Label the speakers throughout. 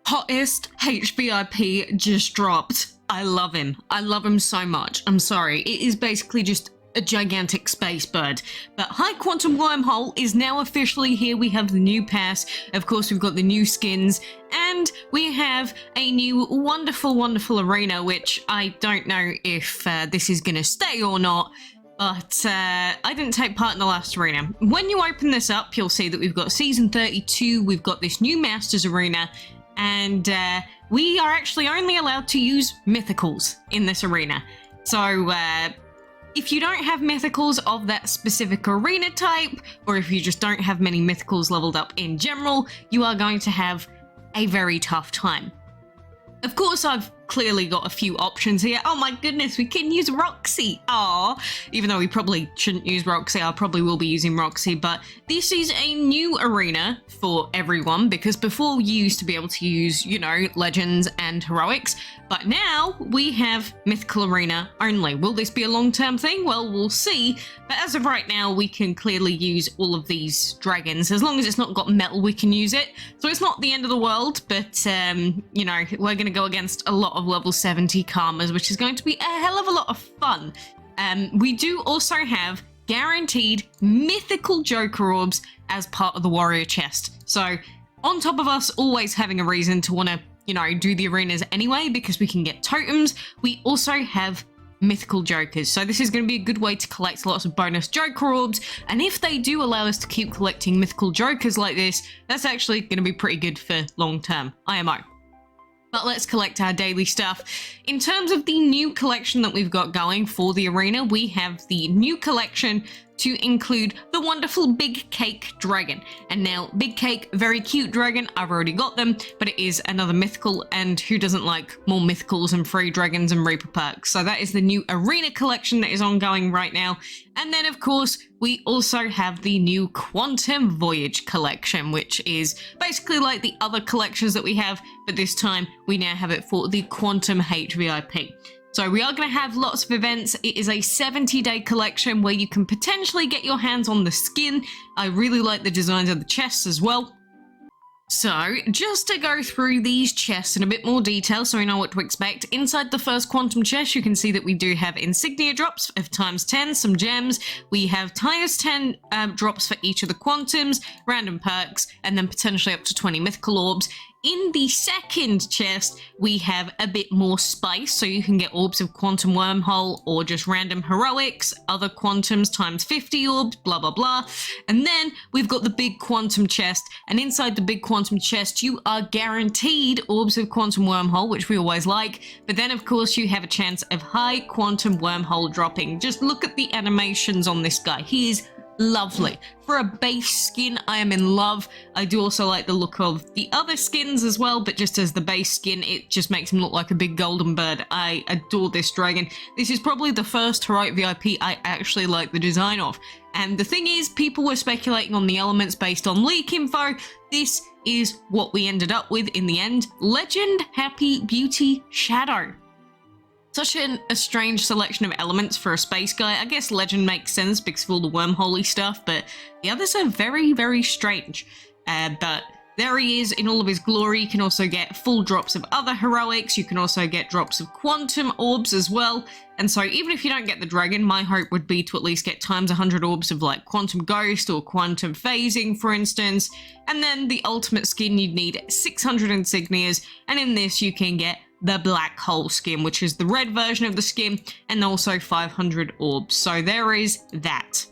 Speaker 1: hottest HVIP just dropped. I love him. I love him so much. I'm sorry. It is basically just a gigantic space bird. But High Quantum Wormhole is now officially here. We have the new pass. Of course, we've got the new skins. And we have a new wonderful, wonderful arena, which I don't know if this is going to stay or not. But I didn't take part in the last arena. When you open this up, you'll see that we've got Season 32. We've got this new Masters arena. And we are actually only allowed to use mythicals in this arena. So if you don't have mythicals of that specific arena type, or if you just don't have many mythicals leveled up in general, you are going to have a very tough time. Of course, I've clearly got a few options here. Oh my goodness, we can use Roxy. Aww. Even though we probably shouldn't use Roxy, I probably will be using Roxy, but this is a new arena for everyone, because before you used to be able to use, you know, Legends and Heroics, but now we have Mythical Arena only. Will this be a long-term thing? Well, we'll see, but as of right now, we can clearly use all of these dragons. As long as it's not got metal, we can use it. So it's not the end of the world, but, you know, we're going to go against a lot of level 70 karmas, which is going to be a hell of a lot of fun. We do also have guaranteed mythical Joker orbs as part of the warrior chest. So on top of us always having a reason to want to, you know, do the arenas anyway, because we can get totems, we also have mythical jokers. So this is going to be a good way to collect lots of bonus Joker orbs, and if they do allow us to keep collecting mythical jokers like this, that's actually going to be pretty good for long term IMO. But let's collect our daily stuff. In terms of the new collection that we've got going for the arena, we have the new collection to include the wonderful Big Cake Dragon. And now, Big Cake, very cute dragon, I've already got them, but it is another mythical, and who doesn't like more mythicals and free dragons and Reaper perks? So that is the new arena collection that is ongoing right now. And then, of course, we also have the new Quantum Voyage collection, which is basically like the other collections that we have, but this time we now have it for the Quantum HVIP. So we are going to have lots of events. It is a 70-day collection where you can potentially get your hands on the skin. I really like the designs of the chests as well. So, just to go through these chests in a bit more detail so we know what to expect, inside the first quantum chest you can see that we do have insignia drops of ×10, some gems, we have ×10 drops for each of the quantums, random perks, and then potentially up to 20 mythical orbs. In the second chest, we have a bit more spice, so you can get orbs of Quantum Wormhole or just random heroics, other quantums ×50 orbs, blah blah blah. And then we've got the big quantum chest, and inside the big quantum chest, you are guaranteed orbs of Quantum Wormhole, which we always like, but then of course you have a chance of High Quantum Wormhole dropping. Just look at the animations on this guy. He is lovely. For a base skin, I am in love. I do also like the look of the other skins as well, but just as the base skin, it just makes him look like a big golden bird. I adore this dragon. This is probably the first heroic VIP I actually like the design of. And the thing is, people were speculating on the elements based on leak info. This is what we ended up with in the end. Legend, Happy, Beauty, Shadow. Such a strange selection of elements for a space guy. I guess Legend makes sense because of all the wormholey stuff, but the others are very, very strange. But there he is in all of his glory. You can also get full drops of other heroics. You can also get drops of quantum orbs as well. And so even if you don't get the dragon, my hope would be to at least get ×100 orbs of like quantum ghost or quantum phasing, for instance. And then the ultimate skin, you'd need 600 insignias. And in this, you can get the black hole skin, which is the red version of the skin, and also 500 orbs. So there is that.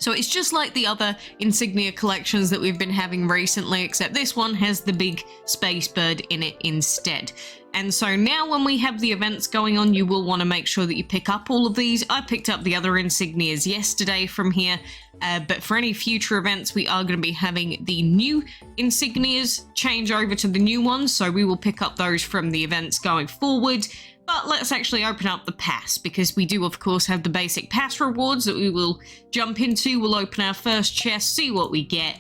Speaker 1: So it's just like the other insignia collections that we've been having recently, except this one has the big space bird in it instead. And so now when we have the events going on, you will want to make sure that you pick up all of these. I picked up the other insignias yesterday from here, but for any future events, we are going to be having the new insignias change over to the new ones, so we will pick up those from the events going forward. But let's actually open up the pass, because we do of course have the basic pass rewards that we will jump into. We'll open our first chest, see what we get.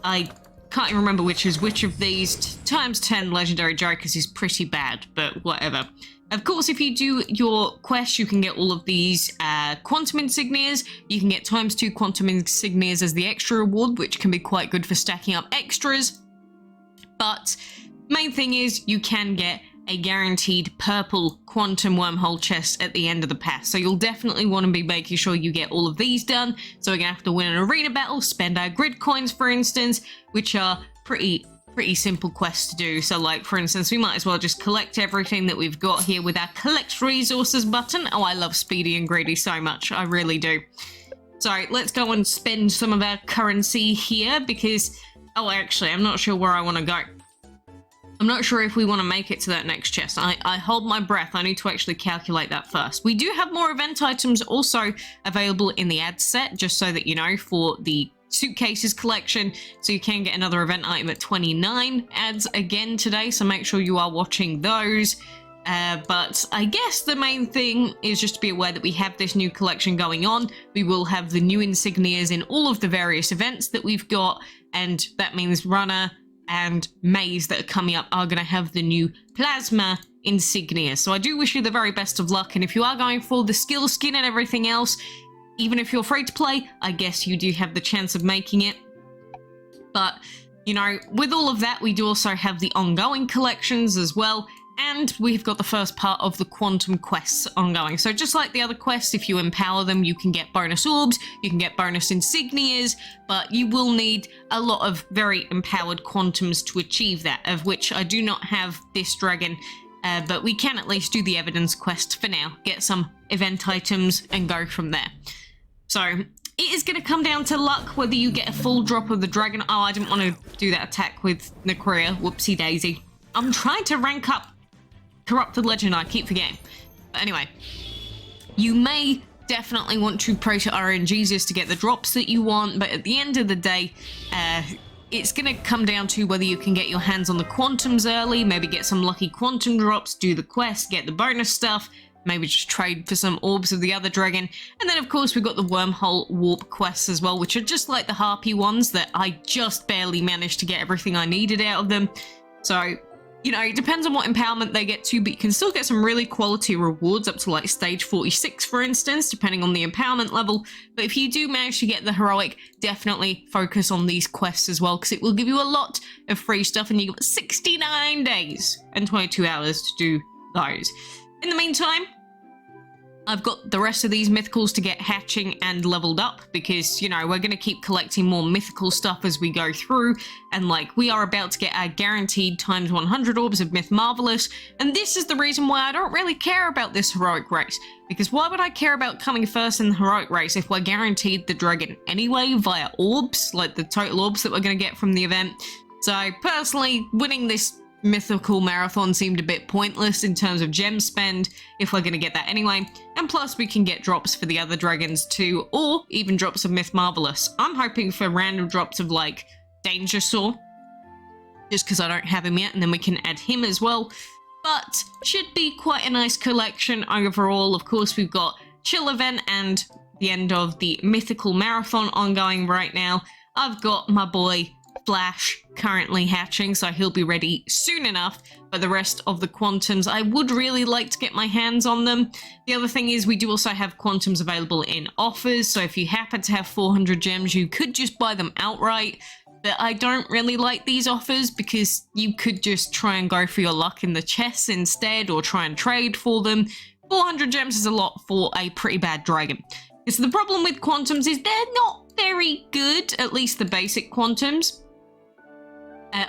Speaker 1: I can't even remember which is which of these. ×10 legendary jokers is pretty bad, but whatever. Of course, if you do your quest, you can get all of these quantum insignias. You can get ×2 quantum insignias as the extra reward, which can be quite good for stacking up extras. but main thing is you can get a guaranteed purple quantum wormhole chest at the end of the pass. So you'll definitely want to be making sure you get all of these done. So we're gonna have to win an arena battle, spend our grid coins, for instance, which are pretty simple quests to do. So like, for instance, we might as well just collect everything that we've got here with our collect resources button. Oh, I love Speedy and Greedy so much. I really do. So let's go and spend some of our currency here because, oh, actually, I'm not sure where I want to go. I'm not sure if we want to make it to that next chest. I hold my breath. I need to actually calculate that first. We do have more event items also available in the ad set, just so that you know, for the suitcases collection. So you can get another event item at 29 ads again today. So make sure you are watching those. But I guess the main thing is just to be aware that we have this new collection going on. We will have the new insignias in all of the various events that we've got, and that means Runner and Maze that are coming up are going to have the new Plasma insignia. So I do wish you the very best of luck, and if you are going for the skill skin and everything else, even if you're free to play, I guess you do have the chance of making it. But, you know, with all of that, we do also have the ongoing collections as well. And we've got the first part of the quantum quests ongoing. So just like the other quests, if you empower them, you can get bonus orbs, you can get bonus insignias, but you will need a lot of very empowered quantums to achieve that, of which I do not have this dragon, but we can at least do the evidence quest for now, get some event items and go from there. So it is going to come down to luck whether you get a full drop of the dragon. Oh, I didn't want to do that attack with Necrea, whoopsie daisy. I'm trying to rank up Corrupted Legend, I keep forgetting. But anyway, you may definitely want to pray to RNGs just to get the drops that you want, but at the end of the day, it's going to come down to whether you can get your hands on the quantums early, maybe get some lucky quantum drops, do the quest, get the bonus stuff, maybe just trade for some orbs of the other dragon. And then, of course, we've got the wormhole warp quests as well, which are just like the harpy ones that I just barely managed to get everything I needed out of them. So, you know, it depends on what empowerment they get to, but you can still get some really quality rewards up to like stage 46, for instance, depending on the empowerment level. But if you do manage to get the heroic, definitely focus on these quests as well, because it will give you a lot of free stuff, and you've got 69 days and 22 hours to do those. In the meantime, I've got the rest of these mythicals to get hatching and leveled up because, you know, we're going to keep collecting more mythical stuff as we go through. And, like, we are about to get our guaranteed times 100 orbs of Myth Marvelous. And this is the reason why I don't really care about this heroic race. Because why would I care about coming first in the heroic race if we're guaranteed the dragon anyway via orbs, like the total orbs that we're going to get from the event? So, personally, winning this mythical marathon seemed a bit pointless in terms of gem spend if we're going to get that anyway, and plus we can get drops for the other dragons too, or even drops of Myth Marvelous. I'm hoping for random drops of like Danger Saw, just because I don't have him yet, and then we can add him as well, but should be quite a nice collection overall. Of course, we've got Chill Event and the end of the Mythical Marathon ongoing right now. I've got my boy Flash currently hatching, so he'll be ready soon enough. But the rest of the quantums, I would really like to get my hands on them. The other thing is we do also have quantums available in offers, so if you happen to have 400 gems, you could just buy them outright. But I don't really like these offers because you could just try and go for your luck in the chests instead, or try and trade for them. 400 gems is a lot for a pretty bad dragon. Because the problem with quantums is they're not very good, at least the basic quantums.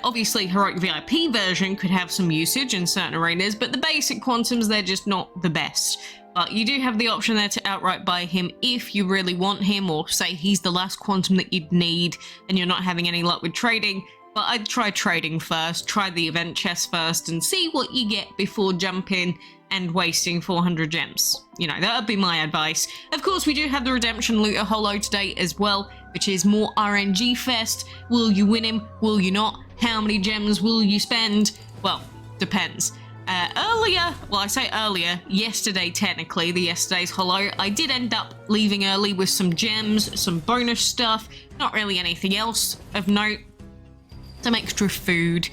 Speaker 1: Obviously, Heroic VIP version could have some usage in certain arenas, but the basic quantums, they're just not the best. But you do have the option there to outright buy him if you really want him, or say he's the last quantum that you'd need and you're not having any luck with trading. But I'd try trading first, try the event chest first, and see what you get before jumping and wasting 400 gems. You know, that would be my advice. Of course, we do have the Redemption Looter Holo today as well, which is more RNG fest. Will you win him? Will you not? How many gems will you spend? Well, depends. Yesterday technically, the yesterday's holo, I did end up leaving early with some gems, some bonus stuff, not really anything else of note, some extra food.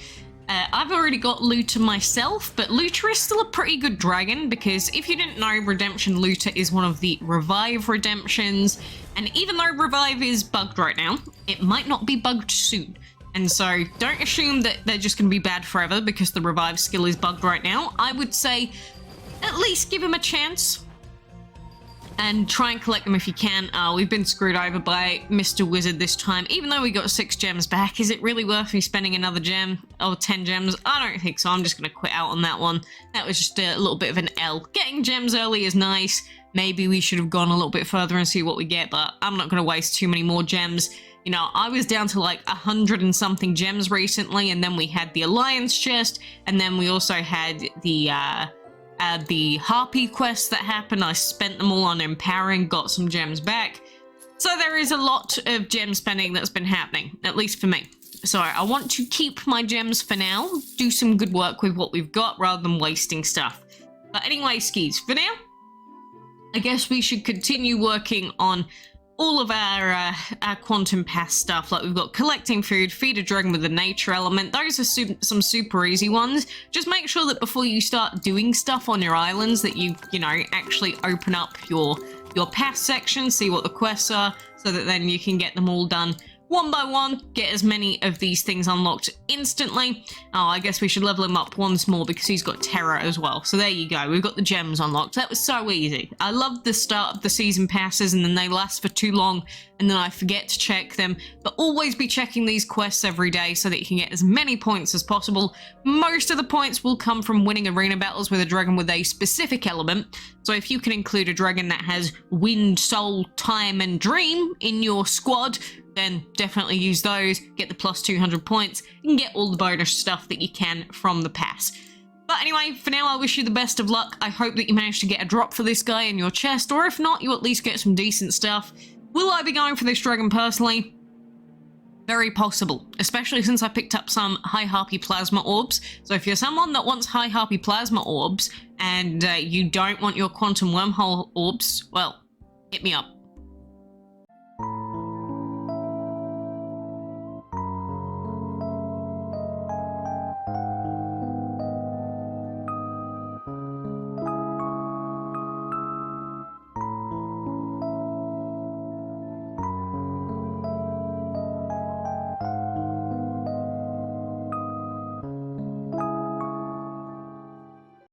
Speaker 1: I've already got Looter myself, but Looter is still a pretty good dragon because if you didn't know, Redemption Looter is one of the Revive redemptions, and even though Revive is bugged right now, it might not be bugged soon. And so don't assume that they're just going to be bad forever because the revive skill is bugged right now. I would say at least give him a chance and try and collect them if you can. We've been screwed over by Mr. Wizard this time. Even though we got 6 gems back, is it really worth me spending another gem or 10 gems? I don't think so. I'm just going to quit out on that one. That was just a little bit of an L. Getting gems early is nice. Maybe we should have gone a little bit further and see what we get, but I'm not going to waste too many more gems. You know, I was down to like 100 and something gems recently, and then we had the Alliance chest, and then we also had the Harpy quests that happened. I spent them all on empowering, got some gems back. So there is a lot of gem spending that's been happening, at least for me. So I want to keep my gems for now, do some good work with what we've got rather than wasting stuff. But anyway, skis, for now, I guess we should continue working on all of our quantum pass stuff. Like we've got collecting food, feed a dragon with a nature element. Those are some super easy ones. Just make sure that before you start doing stuff on your islands that you know, actually open up your pass section, see what the quests are, so that then you can get them all done one by one, get as many of these things unlocked instantly. Oh, I guess we should level him up once more because he's got terror as well. So there you go, we've got the gems unlocked. That was so easy. I love the start of the season passes and then they last for too long and then I forget to check them. But always be checking these quests every day so that you can get as many points as possible. Most of the points will come from winning arena battles with a dragon with a specific element. So if you can include a dragon that has wind, soul, time, and dream in your squad, then definitely use those, get the plus 200 points, and get all the bonus stuff that you can from the pass. But anyway, for now, I wish you the best of luck. I hope that you manage to get a drop for this guy in your chest, or if not, you at least get some decent stuff. Will I be going for this dragon personally? Very possible, especially since I picked up some high harpy plasma orbs. So if you're someone that wants high harpy plasma orbs, and you don't want your quantum wormhole orbs, well, hit me up.